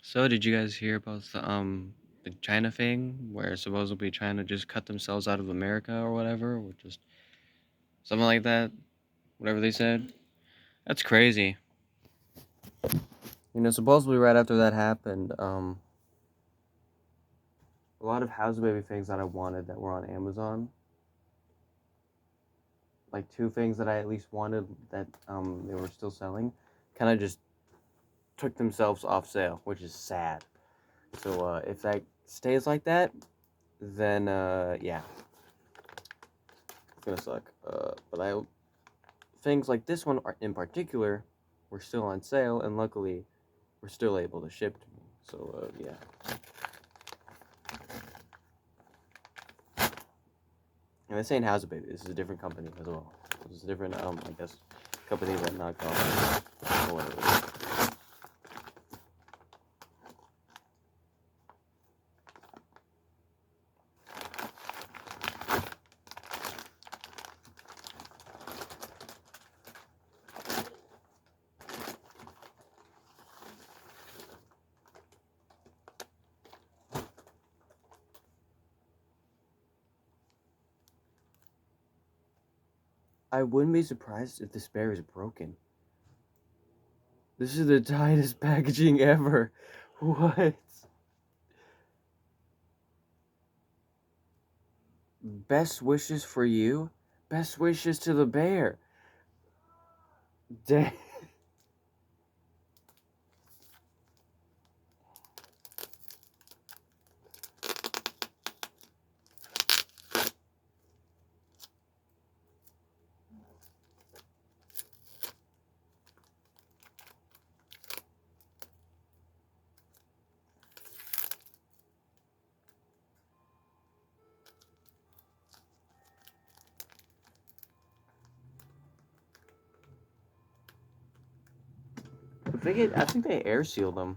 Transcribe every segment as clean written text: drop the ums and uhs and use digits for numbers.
So did you guys hear about the China thing where supposedly China just cut themselves out of America or whatever, or just something like that, whatever they said? That's crazy. Supposedly right after that happened, a lot of House Baby things that I wanted that were on Amazon, like two things that I at least wanted that they were still selling, kind of just took themselves off sale, which is sad. So if that stays like that, then yeah, it's gonna suck. But I things like this one are, in particular, were still on sale, and luckily, we're still able to ship to me. So yeah, and this ain't House Baby. This is a different company as well. This is a different I guess company that knocked off or whatever. I wouldn't be surprised if this bear is broken. This is the tightest packaging ever. What? Best wishes for you. Best wishes to the bear. Dang. I think they air sealed them.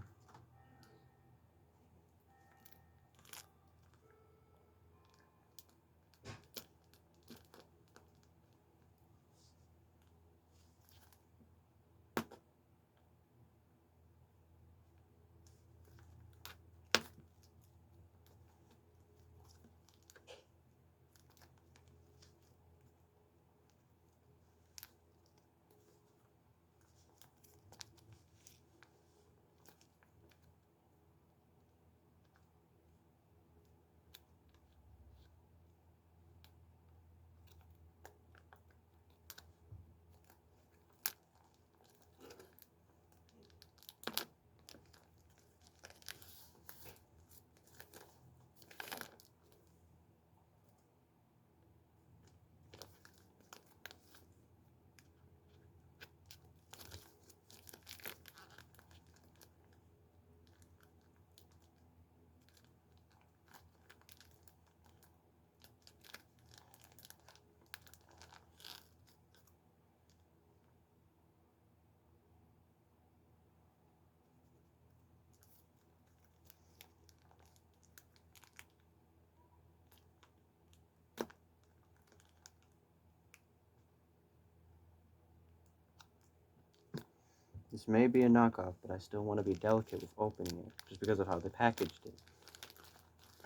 This may be a knockoff, but I still want to be delicate with opening it, just because of how they packaged it.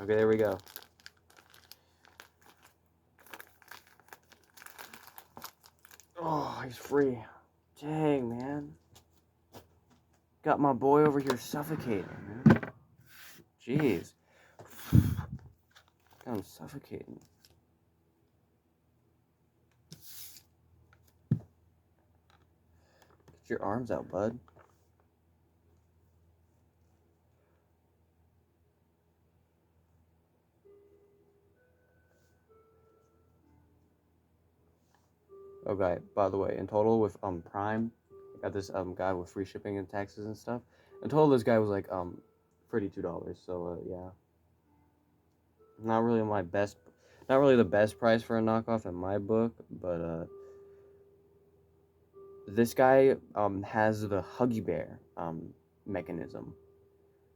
Okay, there we go. Oh, he's free. Dang, man. Got my boy over here suffocating, man. Jeez. Got him suffocating. Get your arms out, bud. Okay, by the way, in total with Prime, I got this guy with free shipping and taxes and stuff. In total, this guy was like $32. So yeah, not really my best, not really the best price for a knockoff in my book, but this guy has the Huggy Bear mechanism.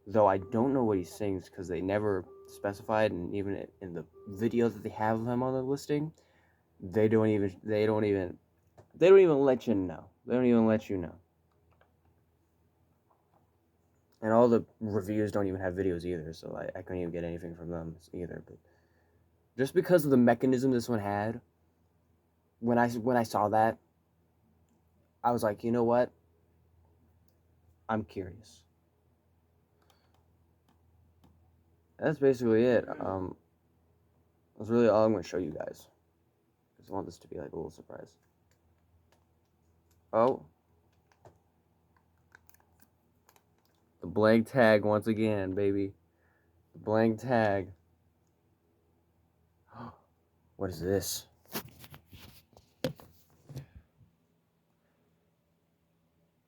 Though I don't know what he sings because they never specified, and even in the video that they have of him on the listing, they don't even let you know. They don't even let you know. And all the reviews don't even have videos either, so I couldn't even get anything from them either. But just because of the mechanism this one had, when I saw that, I was like, you know what? I'm curious. That's basically it. That's really all I'm going to show you guys. I just want this to be like a little surprise. Oh. The blank tag once again, baby. The blank tag. What is this?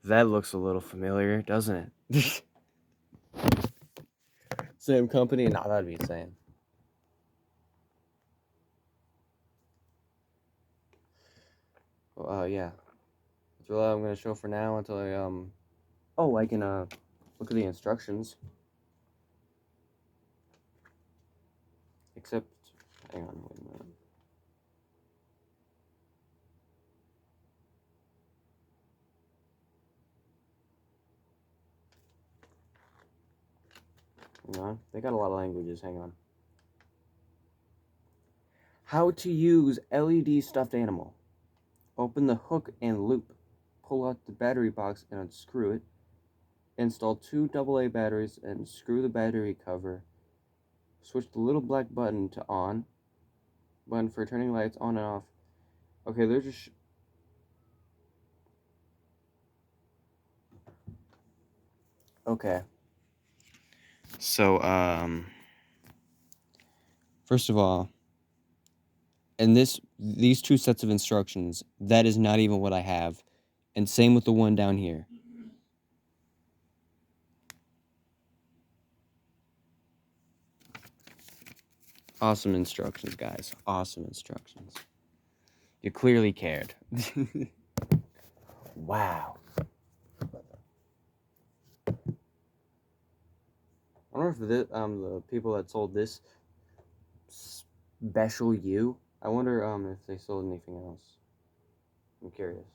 That looks a little familiar, doesn't it? Same company? Nah, that'd be insane. Well, yeah. That's really all I'm going to show for now until I, Oh, I can, look at the instructions. Except, hang on, wait a minute. Hang on. They got a lot of languages, hang on. How to use LED stuffed animal. Open the hook and loop. Pull out the battery box and unscrew it. Install 2 AA batteries and screw the battery cover. Switch the little black button to on. Button for turning lights on and off. Okay, they're just... Okay. So, first of all, in these 2 sets of instructions, that is not even what I have. And same with the one down here. Awesome instructions, guys. Awesome instructions. You clearly cared. Wow. I wonder if the people that sold this special U, I wonder if they sold anything else. I'm curious.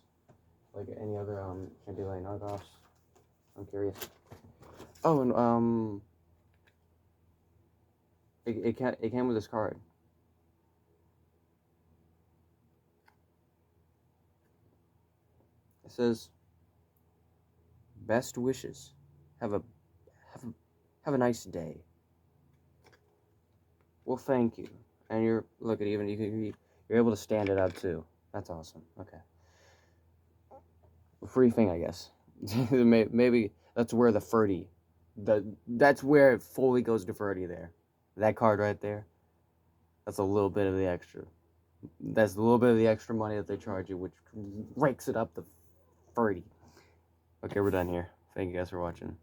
Like any other Chantilly knockoffs. I'm curious. Oh, and it came with this card. It says, "Best wishes. Have a have a nice day." Well, thank you. And look at even you're able to stand it up too. That's awesome. Okay. A free thing, I guess. Maybe that's where the Ferdy, that's where it fully goes to Ferdy there. That card right there. That's a little bit of the extra. That's a little bit of the extra money that they charge you, which rakes it up the Ferdy. Okay, we're done here. Thank you guys for watching.